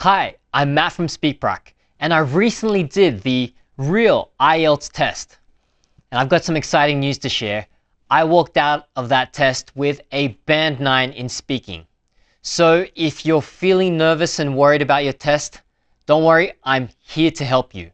Hi, I'm Matt from SpeakPrac, and I recently did the real IELTS test. And I've got some exciting news to share. I walked out of that test with a Band 9 in speaking. So if you're feeling nervous and worried about your test, don't worry, I'm here to help you.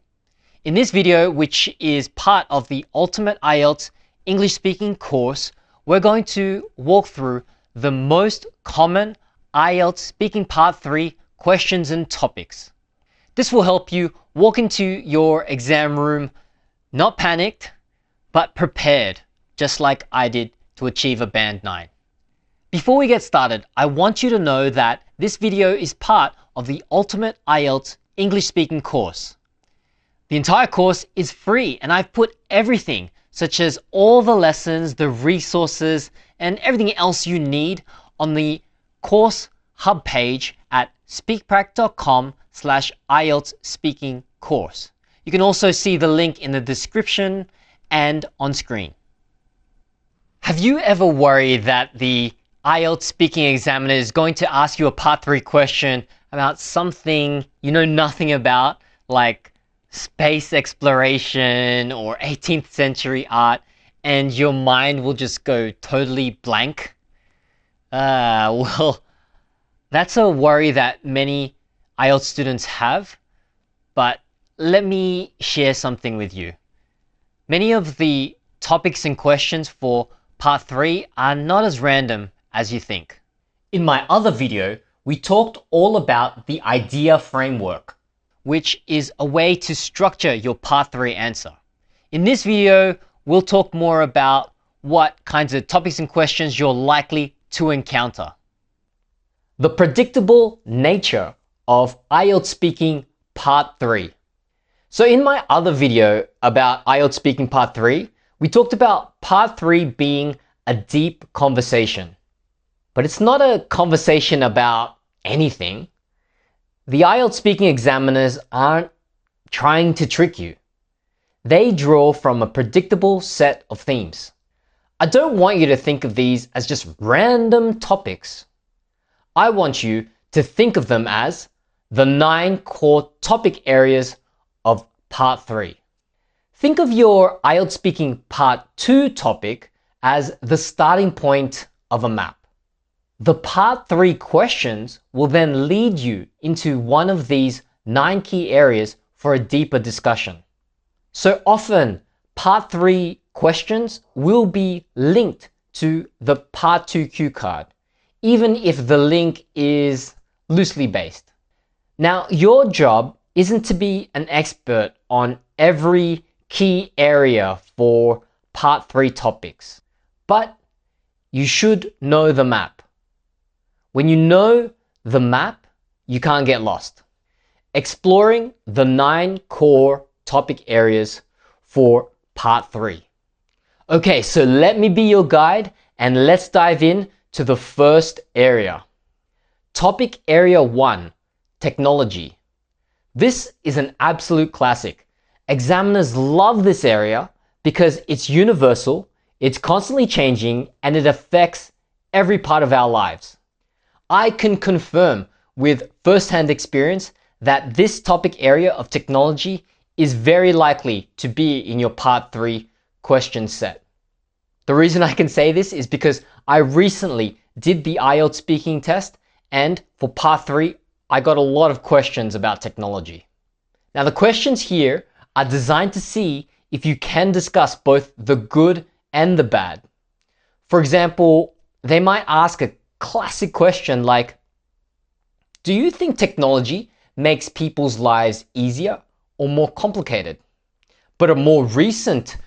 In this video, which is part of the Ultimate IELTS English Speaking course, we're going to walk through the most common IELTS Speaking Part 3 questions and topics. This will help you walk into your exam room not panicked, but prepared, just like I did to achieve a Band 9. Before we get started, I want you to know that this video is part of the Ultimate IELTS English Speaking course. The entire course is free, and I've put everything, such as all the lessons, the resources, and everything else you need on the course hub page at speakprac.com/IELTS Speaking course. You can also see the link in the description and on screen. Have you ever worried that the IELTS speaking examiner is going to ask you a Part 3 question about something you know nothing about, like space exploration or 18th century art, and your mind will just go totally blank? Well, that's a worry that many IELTS students have, but let me share something with you. Many of the topics and questions for Part 3 are not as random as you think. In my other video, we talked all about the idea framework, which is a way to structure your Part 3 answer. In this video, we'll talk more about what kinds of topics and questions you're likely to encounter. The predictable nature of IELTS Speaking Part 3. So in my other video about IELTS Speaking Part 3, we talked about Part 3 being a deep conversation. But it's not a conversation about anything. The IELTS speaking examiners aren't trying to trick you. They draw from a predictable set of themes. I don't want you to think of these as just random topics. I want you to think of them as the 9 core topic areas of Part 3. Think of your IELTS Speaking Part 2 topic as the starting point of a map. The Part 3 questions will then lead you into one of these 9 key areas for a deeper discussion. So often, Part 3 questions will be linked to the Part 2 cue card, even if the link is loosely based. Now, your job isn't to be an expert on every key area for Part 3 topics, but you should know the map. When you know the map, you can't get lost. Exploring the 9 core topic areas for Part 3. Okay, so let me be your guide and let's dive in to the first area. Topic Area 1, Technology. This is an absolute classic. Examiners love this area because it's universal, it's constantly changing, and it affects every part of our lives. I can confirm with first-hand experience that this topic area of technology is very likely to be in your Part 3 question set. The reason I can say this is because I recently did the IELTS speaking test, and for Part 3, I got a lot of questions about technology. Now, the questions here are designed to see if you can discuss both the good and the bad. For example, they might ask a classic question like, do you think technology makes people's lives easier or more complicated? But a more recent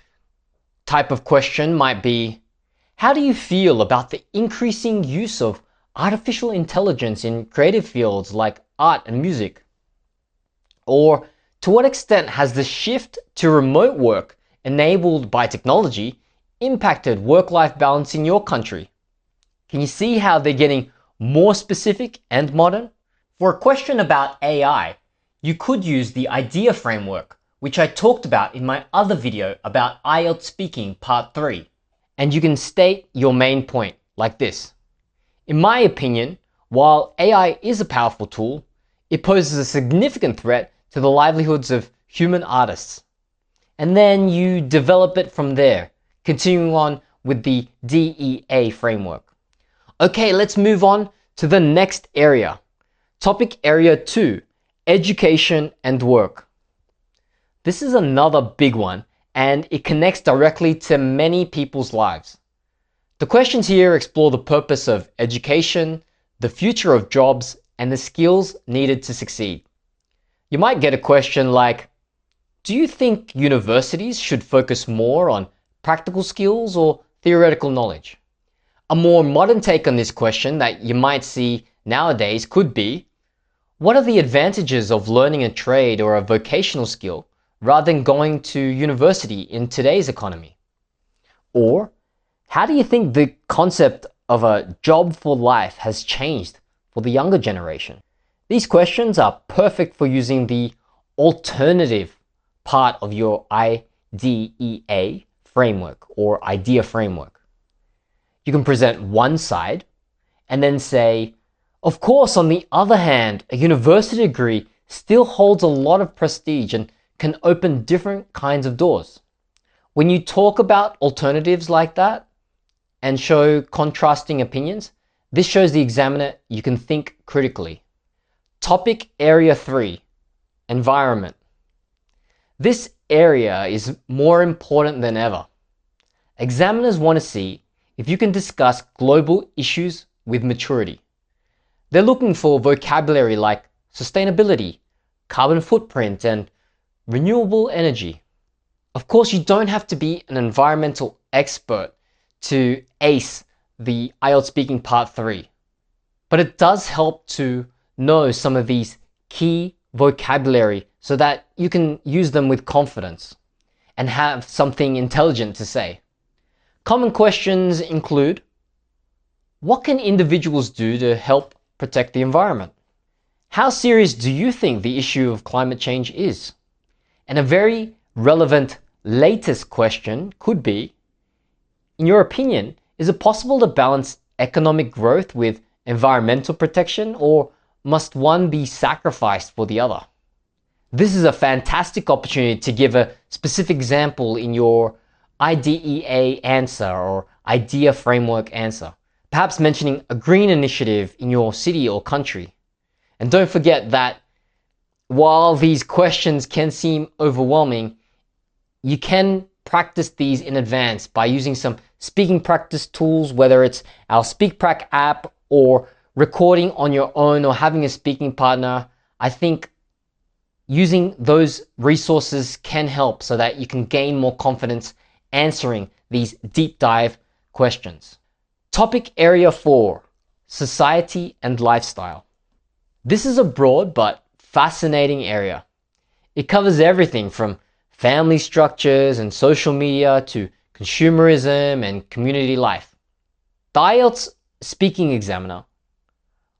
type of question might be, how do you feel about the increasing use of artificial intelligence in creative fields like art and music? Or to what extent has the shift to remote work enabled by technology impacted work-life balance in your country? Can you see how they're getting more specific and modern? For a question about AI, you could use the idea framework, which I talked about in my other video about IELTS Speaking Part 3. And you can state your main point like this. In my opinion, while AI is a powerful tool, It poses a significant threat to the livelihoods of human artists. And then you develop it from there, continuing on with the DEA framework. Okay, let's move on to the next area. Topic area 2, education and work. This is another big one, and it connects directly to many people's lives. The questions here explore the purpose of education, the future of jobs, and the skills needed to succeed. You might get a question like, do you think universities should focus more on practical skills or theoretical knowledge? A more modern take on this question that you might see nowadays could be, what are the advantages of learning a trade or a vocational skill rather than going to university in today's economy? Or, how do you think the concept of a job for life has changed for the younger generation? These questions are perfect for using the alternative part of your IDEA framework or idea framework. You can present one side and then say, of course, on the other hand, a university degree still holds a lot of prestige and can open different kinds of doors. When you talk about alternatives like that and show contrasting opinions, this shows the examiner you can think critically. Topic area 3, environment. This area is more important than ever. Examiners want to see if you can discuss global issues with maturity. They're looking for vocabulary like sustainability, carbon footprint, and renewable energy. Of course, you don't have to be an environmental expert to ace the IELTS Speaking Part 3, but it does help to know some of these key vocabulary so that you can use them with confidence and have something intelligent to say. Common questions include, what can individuals do to help protect the environment? How serious do you think the issue of climate change is? And a very relevant latest question could be, in your opinion, is it possible to balance economic growth with environmental protection, or must one be sacrificed for the other? This is a fantastic opportunity to give a specific example in your IDEA answer or idea framework answer, perhaps mentioning a green initiative in your city or country. And don't forget that while these questions can seem overwhelming, you can practice these in advance by using some speaking practice tools, whether it's our SpeakPrac app or recording on your own or having a speaking partner. I think using those resources can help so that you can gain more confidence answering these deep dive questions. Topic area 4, society and lifestyle. This is a broad but fascinating area. It covers everything from family structures and social media to consumerism and community life. The IELTS speaking examiner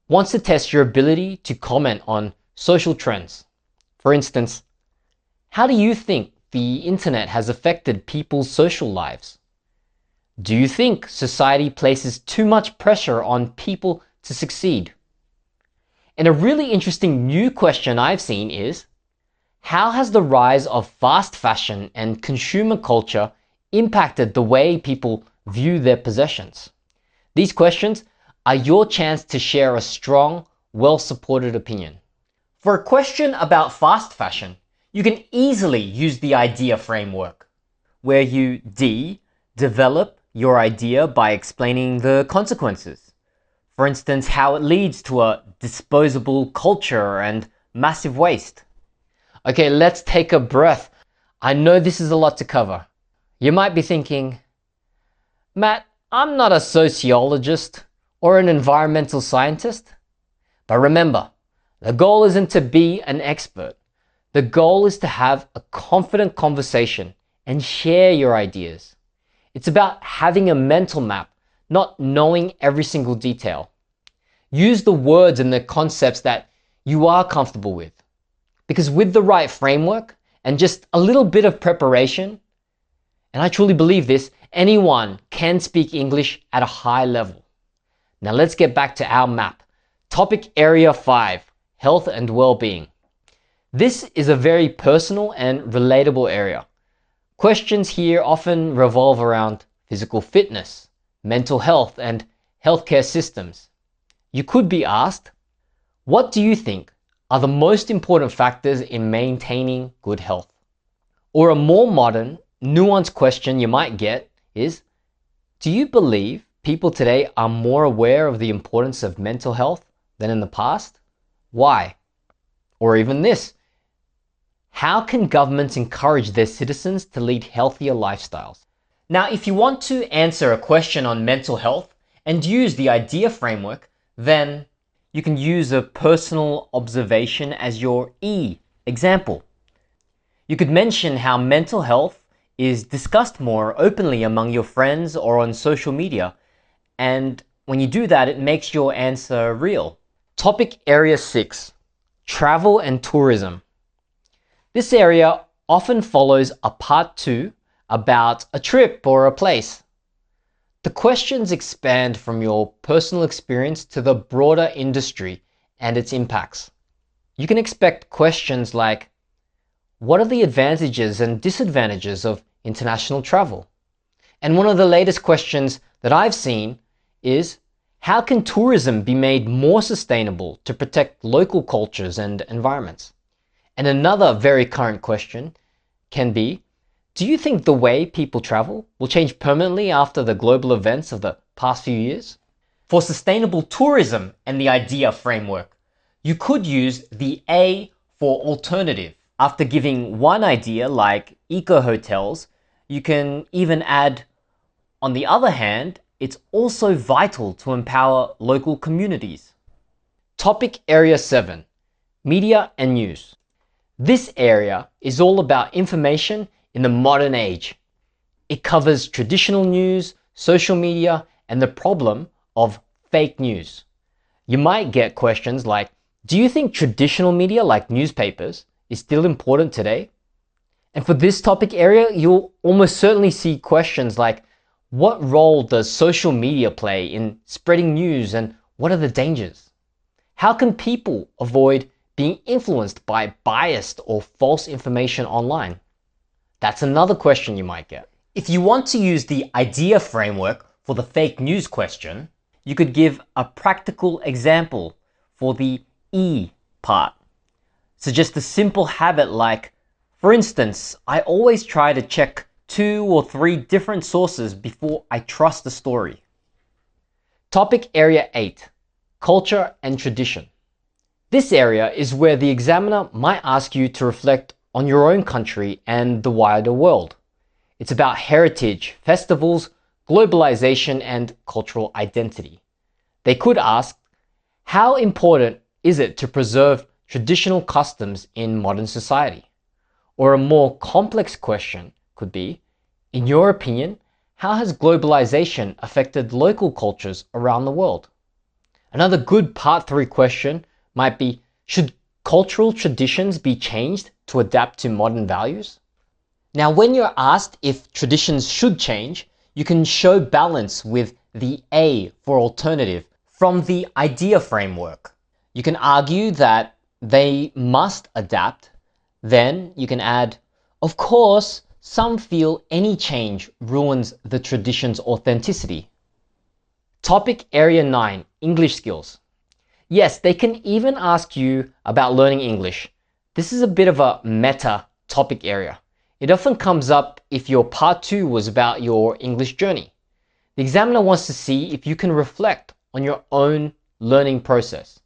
wants to test your ability to comment on social trends. For instance, how do you think the internet has affected people's social lives? Do you think society places too much pressure on people to succeed? And a really interesting new question I've seen is, how has the rise of fast fashion and consumer culture impacted the way people view their possessions? These questions are your chance to share a strong, well-supported opinion. For a question about fast fashion, you can easily use the idea framework, where you develop your idea by explaining the consequences. For instance, how it leads to a disposable culture and massive waste. Okay, let's take a breath. I know this is a lot to cover. You might be thinking, Matt, I'm not a sociologist or an environmental scientist. But remember, the goal isn't to be an expert. The goal is to have a confident conversation and share your ideas. It's about having a mental map, not knowing every single detail. Use the words and the concepts that you are comfortable with. Because with the right framework and just a little bit of preparation, and I truly believe this, anyone can speak English at a high level. Now let's get back to our map. Topic area 5, health and well-being. This is a very personal and relatable area. Questions here often revolve around physical fitness, mental health, and healthcare systems. You could be asked, what do you think are the most important factors in maintaining good health? Or a more modern, nuanced question you might get is, do you believe people today are more aware of the importance of mental health than in the past? Why? Or even this, how can governments encourage their citizens to lead healthier lifestyles? Now, if you want to answer a question on mental health and use the IDEA framework, then you can use a personal observation as your E example. You could mention how mental health is discussed more openly among your friends or on social media, and when you do that, it makes your answer real. Topic area 6, travel and tourism. This area often follows a part 2 about a trip or a place. The questions expand from your personal experience to the broader industry and its impacts. You can expect questions like, what are the advantages and disadvantages of international travel? And one of the latest questions that I've seen is, how can tourism be made more sustainable to protect local cultures and environments? And another very current question can be, do you think the way people travel will change permanently after the global events of the past few years? For sustainable tourism and the IDEA framework, you could use the A for alternative. After giving one idea like eco-hotels, you can even add, on the other hand, it's also vital to empower local communities. Topic area 7, media and news. This area is all about information in the modern age. It covers traditional news, social media, and the problem of fake news. You might get questions like, do you think traditional media like newspapers is still important today? And for this topic area, you'll almost certainly see questions like, what role does social media play in spreading news and what are the dangers? How can people avoid being influenced by biased or false information online? That's another question you might get. If you want to use the IDEA framework for the fake news question, you could give a practical example for the E part. Suggest a simple habit like, for instance, I always try to check 2 or 3 different sources before I trust a story. Topic area 8, culture and tradition. This area is where the examiner might ask you to reflect on your own country and the wider world. It's about heritage, festivals, globalization, and cultural identity. They could ask, how important is it to preserve traditional customs in modern society? Or a more complex question could be, in your opinion, how has globalization affected local cultures around the world? Another good part 3 question might be, should cultural traditions be changed to adapt to modern values? Now, when you're asked if traditions should change, you can show balance with the A for alternative from the IDEA framework. You can argue that they must adapt. Then you can add, of course, some feel any change ruins the tradition's authenticity. Topic area 9, English skills. Yes, they can even ask you about learning English. This is a bit of a meta topic area. It often comes up if your part 2 was about your English journey. The examiner wants to see if you can reflect on your own learning process.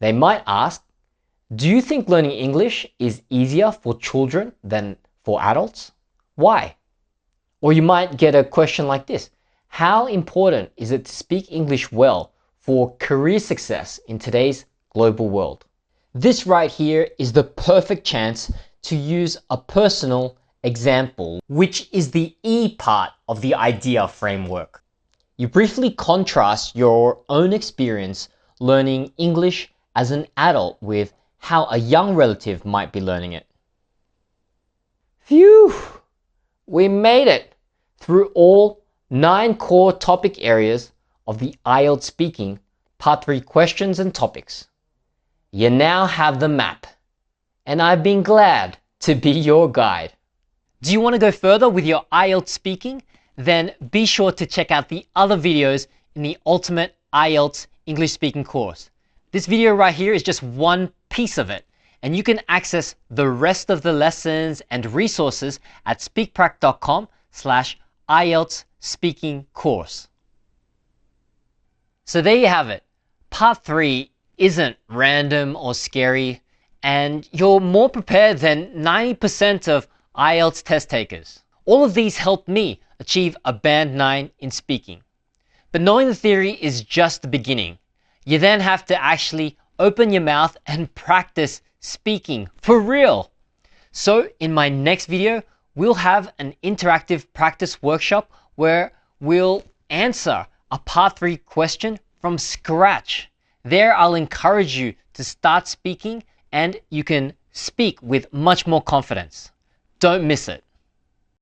They might ask, do you think learning English is easier for children than for adults? Why? Or you might get a question like this. How important is it to speak English well for career success in today's global world? This right here is the perfect chance to use a personal example, which is the E part of the IDEA framework. You briefly contrast your own experience learning English as an adult with how a young relative might be learning it. Phew! We made it through all 9 core topic areas of the IELTS Speaking Part 3 questions and topics. You now have the map, and I've been glad to be your guide. Do you want to go further with your IELTS speaking? Then be sure to check out the other videos in the Ultimate IELTS English Speaking course. This video right here is just one piece of it, and you can access the rest of the lessons and resources at speakprac.com/IELTS Speaking course. So there you have it. Part 3 isn't random or scary, and you're more prepared than 90% of IELTS test takers. All of these helped me achieve a Band 9 in speaking. But knowing the theory is just the beginning. You then have to actually open your mouth and practice speaking for real. So in my next video, we'll have an interactive practice workshop where we'll answer a Part 3 question from scratch. There I'll encourage you to start speaking and you can speak with much more confidence. Don't miss it.